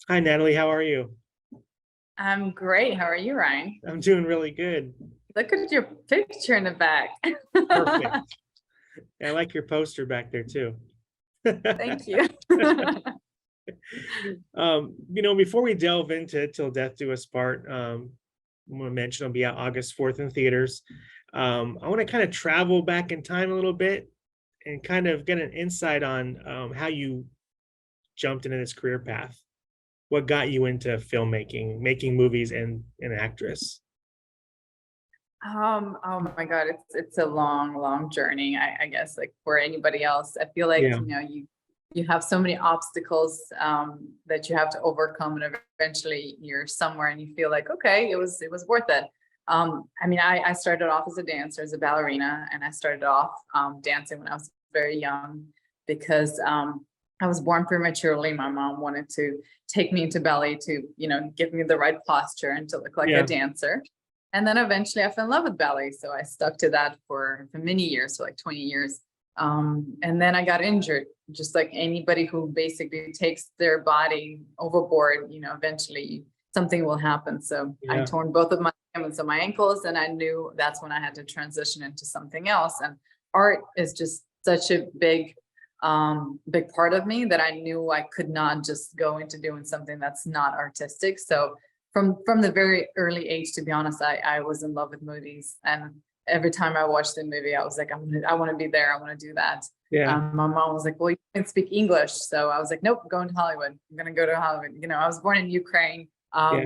Hi, Natalie. How are you? I'm great. How are you, Ryan? I'm doing really good. Look at your picture in the back. Perfect. I like your poster back there too. Thank you. Before we delve into Till Death Do Us Part, I want to mention it'll be out August 4th in theaters. I want to kind of travel back in time a little bit and kind of get an insight on how you jumped into this career path. What got you into filmmaking, making movies, and an actress? Oh my God, it's a long, long journey. I guess like for anybody else, I feel like Yeah, you have so many obstacles that you have to overcome, and eventually you're somewhere, and you feel like okay, it was worth it. I started off as a dancer, as a ballerina, and I started off dancing when I was very young because I was born prematurely. My mom wanted to take me into ballet to give me the right posture and to look like a yeah, dancer. And then eventually I fell in love with ballet. So I stuck to that for many years, so like 20 years. And then I got injured, just like anybody who basically takes their body overboard, eventually something will happen. So I yeah, torn both of my ligaments of my ankles, and I knew that's when I had to transition into something else. And art is just such a big part of me that I knew I could not just go into doing something that's not artistic. So from the very early age, to be honest, I was in love with movies, and every time I watched the movie, I was like, I want to be there. I want to do that. yeah, My mom was like, well, you can speak English. So I was like, nope, going to Hollywood. I'm going to go to Hollywood. I was born in Ukraine. yeah.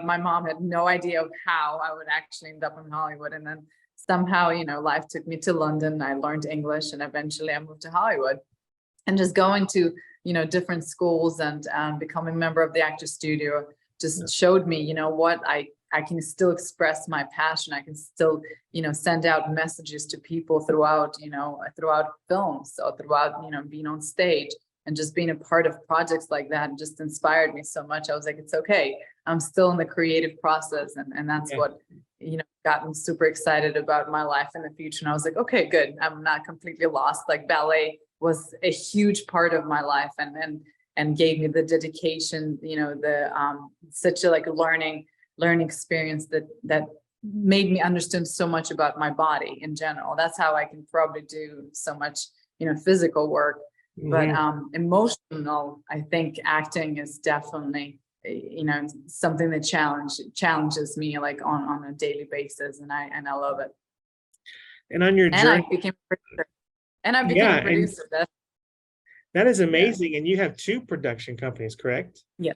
My mom had no idea of how I would actually end up in Hollywood. And then somehow, life took me to London. I learned English, and eventually I moved to Hollywood. And just going to, different schools and becoming a member of the Actors Studio just showed me, what I can still express my passion. I can still, send out messages to people throughout films, so throughout, being on stage, and just being a part of projects like that just inspired me so much. I was like, it's okay. I'm still in the creative process. And that's Yeah. what, got me super excited about my life in the future. And I was like, okay, good. I'm not completely lost. Like ballet was a huge part of my life, and gave me the dedication, the such a like learning experience that made me understand so much about my body in general. That's how I can probably do so much, physical work. But Mhm. emotional, I think acting is definitely something that challenges me like on a daily basis, and I love it. And on your And I journey, became a producer. And I became yeah, a and producer. That's that is yeah. amazing. And you have two production companies, correct? Yeah.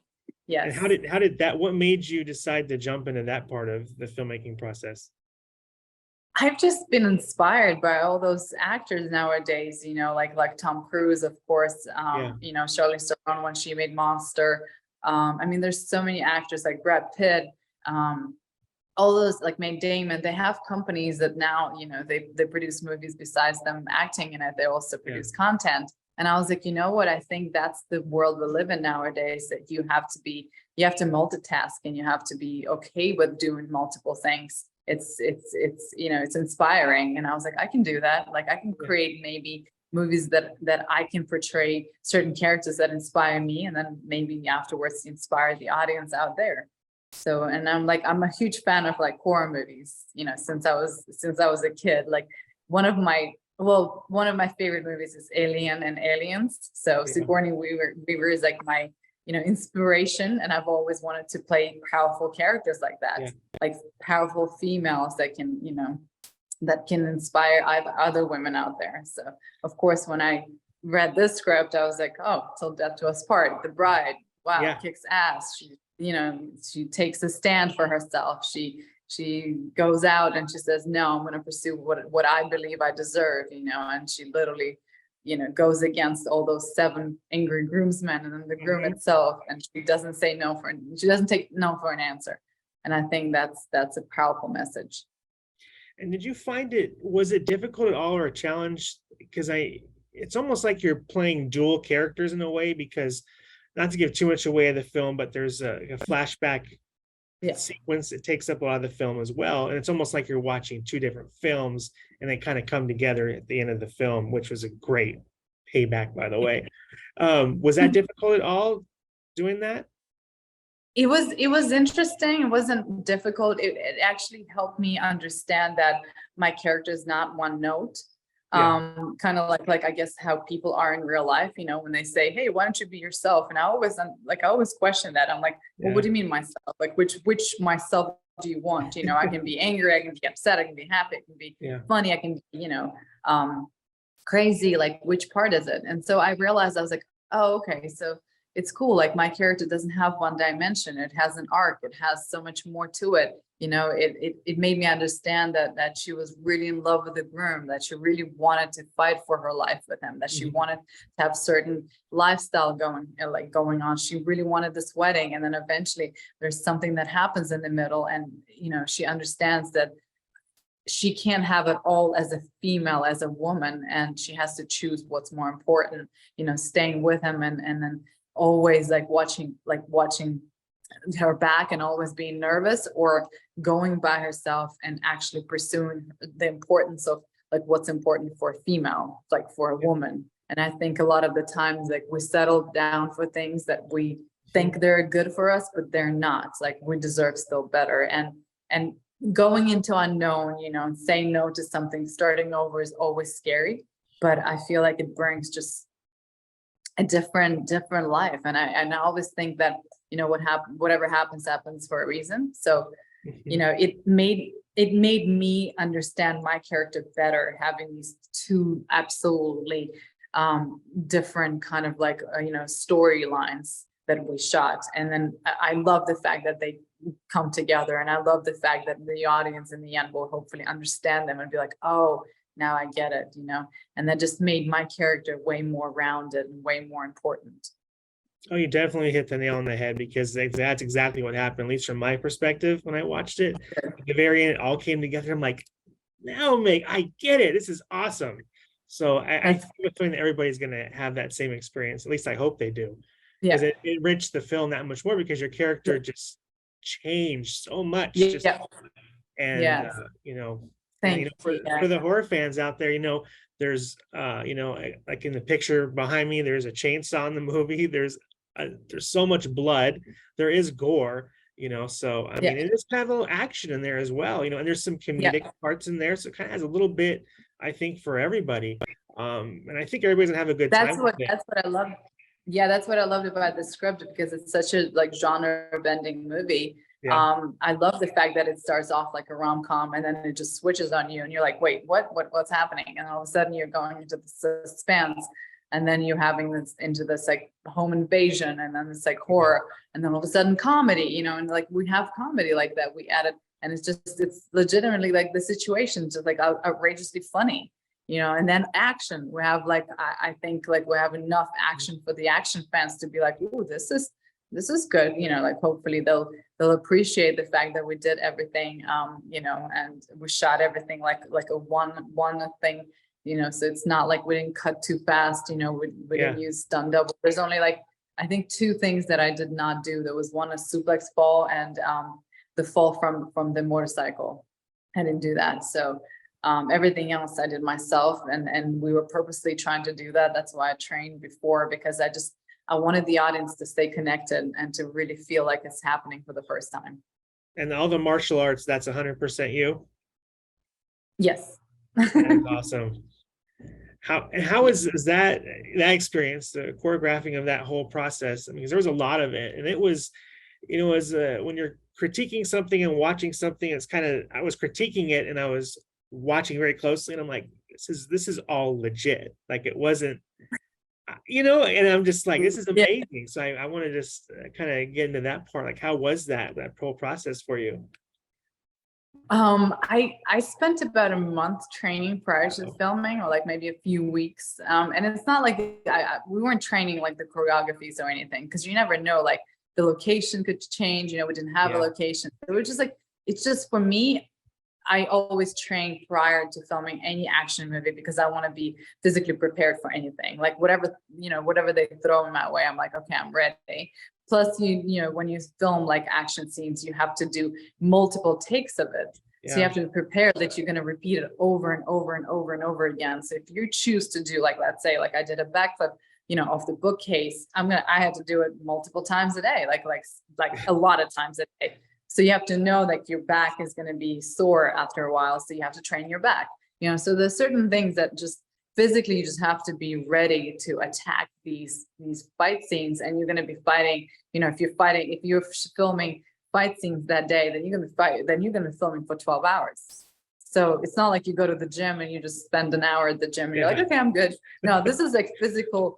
And Yes. how did that, what made you decide to jump into that part of the filmmaking process? I've just been inspired by all those actors nowadays, like Tom Cruise, of course, Yeah, Charlize Theron when she made Monster. There's so many actors like Brad Pitt, all those like Matt Damon. They have companies that now, they produce movies besides them acting in it. They also yeah, produce content. And I was like, you know what? I think that's the world we live in nowadays, that you have to multitask, and you have to be okay with doing multiple things. It's inspiring. And I was like, I can do that. Like I can yeah. create maybe movies that I can portray certain characters that inspire me, and then maybe afterwards inspire the audience out there. So, and I'm a huge fan of like horror movies, since I was a kid. Like one of my favorite movies is Alien and Aliens. So Yeah. Sigourney Weaver is like my, inspiration. And I've always wanted to play powerful characters like that, Yeah. like powerful females that can inspire other women out there. So of course, when I read this script, I was like, oh, Till Death Do Us Part, the bride, wow, Yeah. kicks ass. She takes a stand for herself. She goes out and she says, no, I'm going to pursue what I believe I deserve, and she literally, goes against all those seven angry groomsmen and then the groom Mhm. itself. And she doesn't take no for an answer. And I think that's a powerful message. And did you find was it difficult at all or a challenge? Because it's almost like you're playing dual characters in a way, because not to give too much away of the film, but there's a flashback Yeah. sequence that takes up a lot of the film as well. And it's almost like you're watching two different films and they kind of come together at the end of the film, which was a great payback, by the way. Was that difficult at all doing that? it was interesting. It wasn't difficult. It actually helped me understand that my character is not one note. Yeah. Kind of like I guess how people are in real life, you know, when they say, hey, why don't you be yourself? And I always question that. I'm like, well, what Yeah. do you mean myself? Like which myself do you want? You know, I can be angry, I can be upset, I can be happy, I can be Yeah. funny, I can be, crazy. Like which part is it? And so I realized, I was like, oh, okay, so it's cool. Like my character doesn't have one dimension. It has an arc. It has so much more to it. You know, it made me understand that she was really in love with the groom, that she really wanted to fight for her life with him, that she Mhm. wanted to have certain lifestyle going on. She really wanted this wedding. And then eventually there's something that happens in the middle. And, you know, she understands that she can't have it all as a female, as a woman, and she has to choose what's more important, you know, staying with him and then always watching her back and always being nervous, or going by herself and actually pursuing the importance of like what's important for a female, like for a woman. And I think a lot of the times like we settle down for things that we think they're good for us, but they're not. Like we deserve still better. And going into unknown, you know, and saying no to something, starting over is always scary. But I feel like it brings just a different life. And I always think that, you know, whatever happens for a reason. So, you Mhm. know, it made me understand my character better, having these two absolutely different kind of like storylines that we shot. And then I love the fact that they come together, and I love the fact that the audience in the end will hopefully understand them and be like, oh, now I get it, you know. And that just made my character way more rounded and way more important. Oh, you definitely hit the nail on the head, because that's exactly what happened, at least from my perspective when I watched it. At the very end, it all came together. I'm like, now, Meg, I get it. This is awesome. So I have That's a feeling that everybody's going to have that same experience. At least I hope they do, because yeah, it enriched the film that much more, because your yeah, character just changed so much. Just yeah, and yes. you Thank know, you. for Yeah. the horror fans out there, there's like in the picture behind me, there's a chainsaw in the movie. There's so much blood. There is gore. So I Yeah, mean, it is kind of a little action in there as well. And there's some yeah. comedic parts in there, so it kind of has a little bit, I think, for everybody. And I think everybody's gonna have a good That's time with what it. that's what I love. Yeah, that's what I loved about the script, because it's such a like genre bending movie. Yeah, I love the fact that it starts off like a rom-com and then it just switches on you and you're like, wait, what's happening? And all of a sudden you're going into the suspense, and then you're having this into this like home invasion, and then it's like horror, and then all of a sudden comedy, you know, and like we have comedy like that we added, and it's legitimately like the situation just like outrageously funny, you know. And then action, we have like I think like we have enough action for the action fans to be like, ooh, this is good, you know. Like hopefully they'll appreciate the fact that we did everything, you know, and we shot everything like a one thing, you know. So it's not like we didn't cut too fast, you know. We yeah. didn't use stunt double. There's only like I think two things that I did not do. There was one, a suplex fall, and the fall from the motorcycle. I didn't do that. So everything else I did myself, and we were purposely trying to do that. That's why I trained before, because I wanted the audience to stay connected and to really feel like it's happening for the first time. And all the martial arts, that's 100% you. Yes. That is awesome. How is that experience, the choreographing of that whole process? I mean, 'cause there was a lot of it, and it was, as when you're critiquing something and watching something, it's kind of, I was critiquing it and I was watching very closely, and I'm like, this is all legit. Like it wasn't, and I'm just like, this is Yeah. amazing. So I want to just kind of get into that part. Like, how was that whole process for you? I spent about a month training prior to Wow. filming, or like maybe a few weeks. And it's not like we weren't training like the choreographies or anything, because you never know, like the location could change. You know, we didn't have a Yeah. location. It was just like, it's just for me. I always train prior to filming any action movie, because I want to be physically prepared for anything, like whatever they throw in my way. I'm like, okay, I'm ready. Plus, when you film like action scenes, you have to do multiple takes of it. So you Yeah. have to be prepared that you're going to repeat it over and over and over and over again. So if you choose to do, like, let's say, like I did a backflip, off the bookcase, I had to do it multiple times a day, like a lot of times a day. So you have to know that your back is going to be sore after a while. So you have to train your back, so there's certain things that just physically you just have to be ready to attack these fight scenes. And you're going to be fighting, if you're filming fight scenes that day, then you're going to be filming for 12 hours. So it's not like you go to the gym and you just spend an hour at the gym and you're like, okay, I'm good. No, this is like physical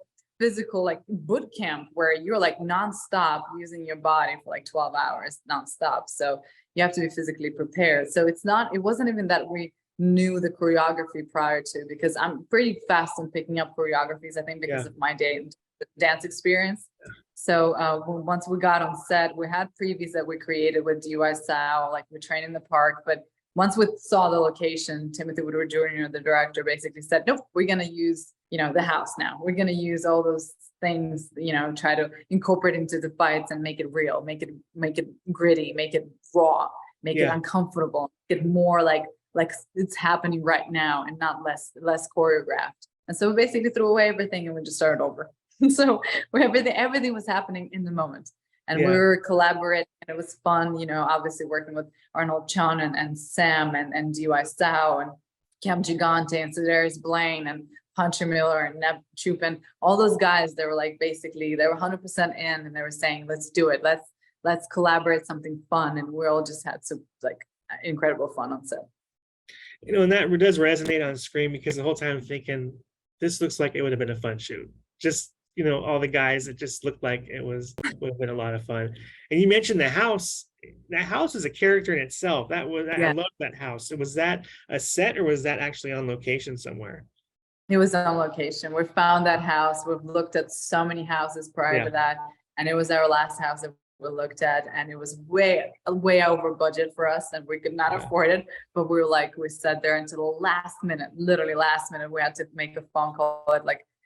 like boot camp where you're like nonstop using your body for like 12 hours nonstop. So you have to be physically prepared. So it wasn't even that we knew the choreography prior to, because I'm pretty fast in picking up choreographies, I think because of my dance experience. So once we got on set, we had previews that we created with DUI style, like we trained in the park, but once we saw the location, Timothy Woodward Jr., the director, basically said, nope, we're going to use, the house now. We're going to use all those things, try to incorporate into the fights and make it real, make it gritty, make it raw, make it uncomfortable, make it more like it's happening right now and not less choreographed. And so we basically threw away everything and we just started over. So everything was happening in the moment. And we were collaborating, and it was fun, obviously working with Arnold Chon and Sam and DY Sao and Cam Gigante and Sedaris Blaine and Pancho Miller and Neb Chupin, all those guys, they were like, basically, they were 100% in, and they were saying, let's do it. Let's collaborate something fun. And we all just had some like incredible fun on set. And that does resonate on screen, because the whole time I'm thinking, this looks like it would have been a fun shoot. Just, all the guys, it just looked like would have been a lot of fun. And you mentioned the house. That house is a character in itself. I love that house. So was that a set, or was that actually on location somewhere? It was on location. We found that house. We've looked at so many houses prior to that, and it was our last house that we looked at, and it was way over budget for us, and we could not afford it. But we sat there until the last minute, literally last minute. We had to make a phone call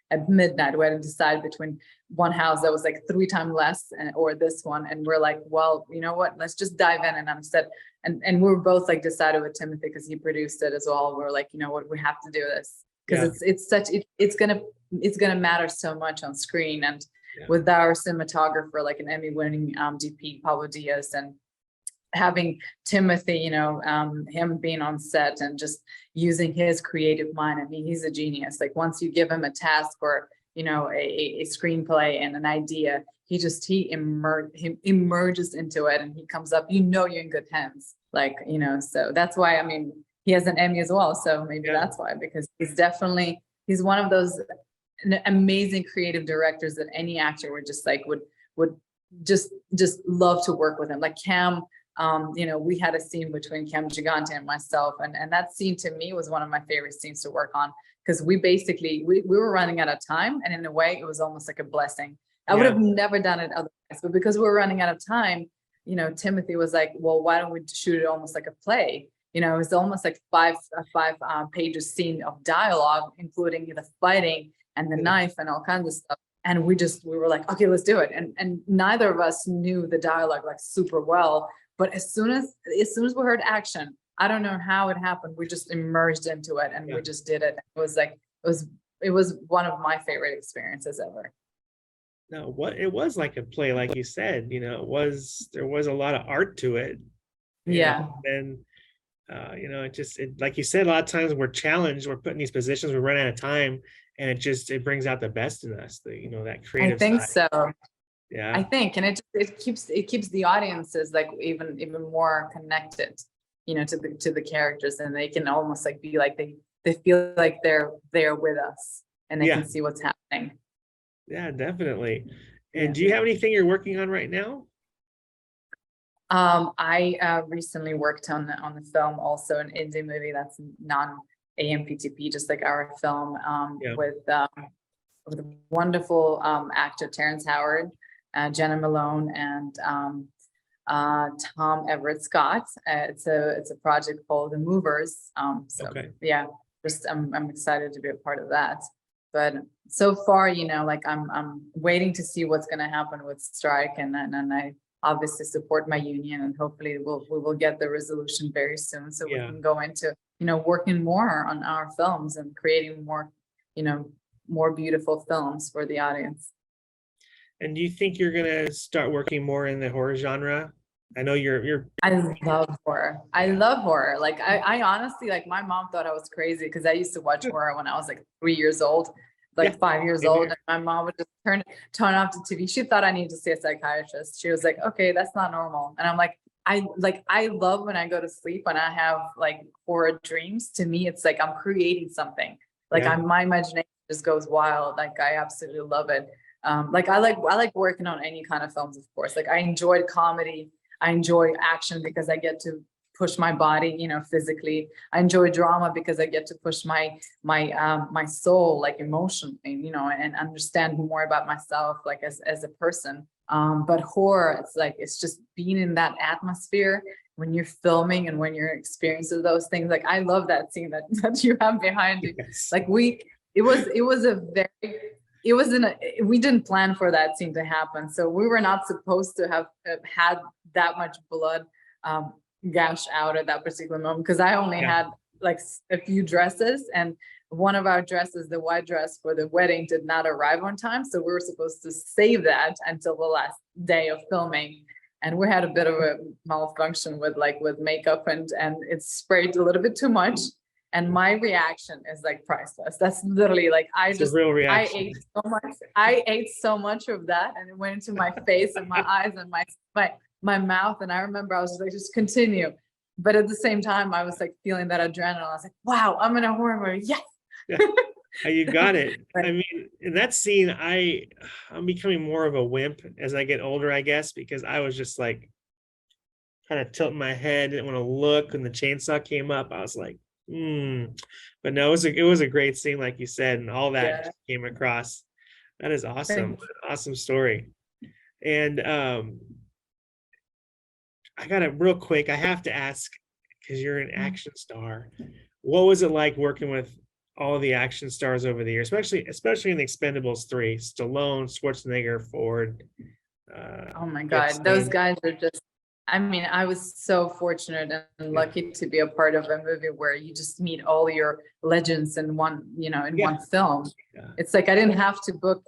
at midnight. We had to decide between one house that was like 3 times less or this one. And we're like, well, you know what, let's just dive in. And I'm said, and we were both like decided with Timothy, because he produced it as well. We were like, you know what, we have to do this, because it's gonna matter so much on screen. And with our cinematographer, like an Emmy-winning DP, Pablo Diaz, and having Timothy, him being on set and just using his creative mind. I mean, he's a genius. Like once you give him a task or, a screenplay and an idea, he emerges into it, and he comes up, you're in good hands. So that's why, he has an Emmy as well. So maybe that's why, because he's one of those amazing creative directors that any actor would just would just love to work with him. Like Cam, we had a scene between Cam Gigante and myself, and that scene to me was one of my favorite scenes to work on, because we were running out of time, and in a way it was almost like a blessing. I would have never done it otherwise, but because we were running out of time, Timothy was like, well, why don't we shoot it almost like a play? It was almost like five pages scene of dialogue, including the fighting and the knife and all kinds of stuff. And we were like, okay, let's do it. And neither of us knew the dialogue like super well. But as soon as we heard action, I don't know how it happened. We just immersed into it, and we just did it. It was one of my favorite experiences ever. No, it was like a play, like you said. There was a lot of art to it. And like you said, a lot of times we're challenged, we're put in these positions, we run out of time, and it brings out the best in us. That creative. I think side. So. Yeah, I think, and it keeps the audiences like even more connected, to the characters, and they can almost like be like they feel like they're there with us, and they can see what's happening. Yeah, definitely. And do you have anything you're working on right now? I recently worked on the film, also an indie movie that's non-AMPTP, just like our film, with a wonderful actor Terrence Howard, Jenna Malone, and Tom Everett Scott. It's a project called The Movers. I'm excited to be a part of that. But so far, I'm waiting to see what's going to happen with strike, and I obviously support my union, and hopefully we will get the resolution very soon, so we can go into working more on our films and creating more more beautiful films for the audience. And do you think you're gonna start working more in the horror genre? I know you're I love horror. I Yeah. love horror. Like I honestly, like my mom thought I was crazy because I used to watch horror when I was like 3 years old, like Yeah, 5 years same old. here. And my mom would just turn off the TV. She thought I needed to see a psychiatrist. She was like, okay, that's not normal. And I'm like, I love when I go to sleep and I have like horror dreams. To me, it's like I'm creating something. Like Yeah. my imagination just goes wild. Like I absolutely love it. I like working on any kind of films, of course. Like I enjoyed comedy. I enjoy action because I get to push my body, physically. I enjoy drama because I get to push my soul, like emotionally, and understand more about myself, like as a person. But horror, it's just being in that atmosphere when you're filming and when you're experiencing those things. Like I love that scene that you have behind you. Yes. Like we didn't plan for that scene to happen. So we were not supposed to have had that much blood gush out at that particular moment, because I only Yeah. had like a few dresses, and one of our dresses, the white dress for the wedding, did not arrive on time. So we were supposed to save that until the last day of filming. And we had a bit of a malfunction with makeup, and it sprayed a little bit too much. And my reaction is like priceless. That's literally like It's a real reaction. I ate so much of that, and it went into my face and my eyes and my mouth. And I remember I was like, just continue. But at the same time, I was like feeling that adrenaline. I was like, wow, I'm in a horror movie. Yes. Yeah. You got it. Right. I mean, in that scene, I'm becoming more of a wimp as I get older, I guess, because I was just like kind of tilting my head, didn't want to look. When the chainsaw came up, I was like, But no, it was a great scene, like you said, and all that Yeah. just came across. That is awesome. Thank Awesome story. And I got it real quick. I have to ask, because you're an action star, what was it like working with all the action stars over the years, especially in the Expendables 3, Stallone, Schwarzenegger, Ford. Oh my God, those guys are just, I mean, I was so fortunate and lucky to be a part of a movie where you just meet all your legends in one, one film. Yeah. It's like I didn't have to book,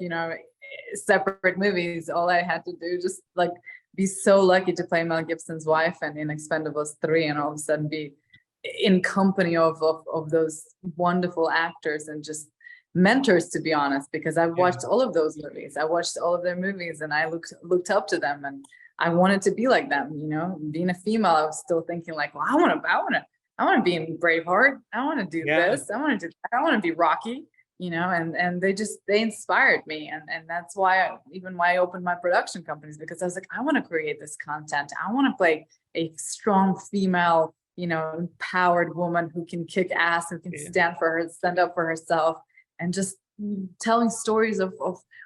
separate movies. All I had to do just like be so lucky to play Mel Gibson's wife and in Expendables 3, and all of a sudden be in company of those wonderful actors and just mentors, to be honest, because I've watched all of those movies. I watched all of their movies and I looked up to them, and I wanted to be like them. Being a female, I was still thinking like, well, I want to be in Braveheart. I want to do this. I want to do that. I want to be Rocky, and they inspired me. And that's why I opened my production companies, because I was like, I want to create this content. I want to play a strong female, empowered woman who can kick ass, who can stand up for herself, and just telling stories of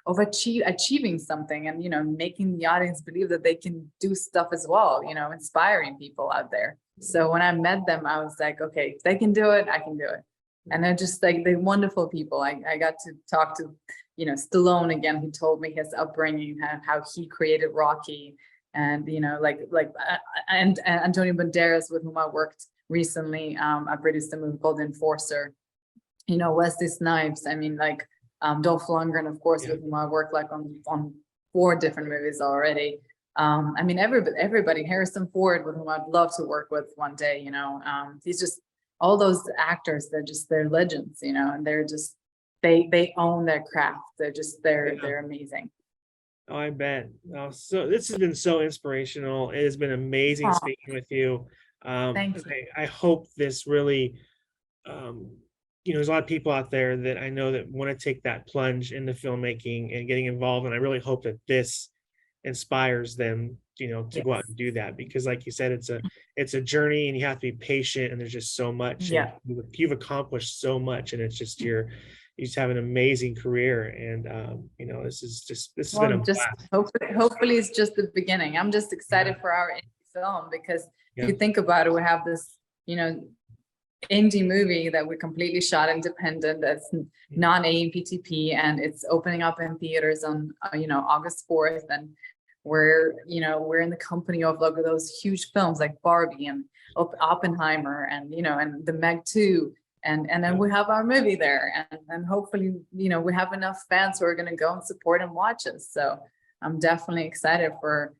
achieving something, and making the audience believe that they can do stuff as well, inspiring people out there. So when I met them, I was like, okay, if they can do it, I can do it. And they're just like, they're wonderful people. I got to talk to, Stallone again. He told me his upbringing, how he created Rocky, and and Antonio Banderas, with whom I worked recently. I produced a movie called Enforcer. Wesley Snipes. I mean, like Dolph Lundgren, of course, with whom I worked like on 4 different movies already. I mean, everybody. Harrison Ford, with whom I'd love to work with one day. He's just, all those actors. They're legends. And they're just they own their craft. They're amazing. Oh, I bet. So this has been so inspirational. It has been amazing speaking with you. Thank you. I hope this really, there's a lot of people out there that I know that want to take that plunge into filmmaking and getting involved. And I really hope that this inspires them, to go out and do that, because like you said, it's a journey and you have to be patient, and there's just so much. Yeah. You've accomplished so much, and it's just you just have an amazing career. And this has been a blast. Hopefully it's just the beginning. I'm just excited for our indie film, because if you think about it, we have this, indie movie that we completely shot independent, that's non-AMPTP, and it's opening up in theaters on August 4th. And we're in the company of like those huge films like Barbie and Oppenheimer, and and the Meg 2, And then we have our movie there, and hopefully, you know, we have enough fans who are going to go and support and watch us. So I'm definitely excited for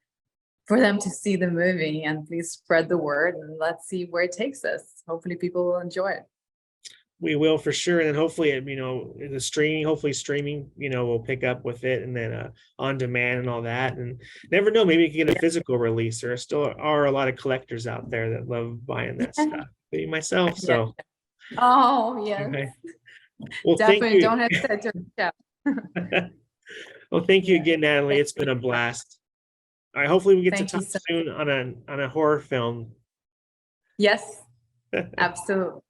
them to see the movie, and please spread the word, and let's see where it takes us. Hopefully people will enjoy it. We will for sure, and then hopefully, you know, the streaming, you know, will pick up with it, and then on demand and all that. And never know, maybe you can get a physical release. There still are a lot of collectors out there that love buying that stuff, including myself. So, Oh yes, okay. Well, definitely. thank Don't you. hesitate to reach out. Well, thank you Yeah. again, Natalie. It's been a blast. All right, hopefully we get to Thank you talk so soon on a horror film. Yes, absolutely.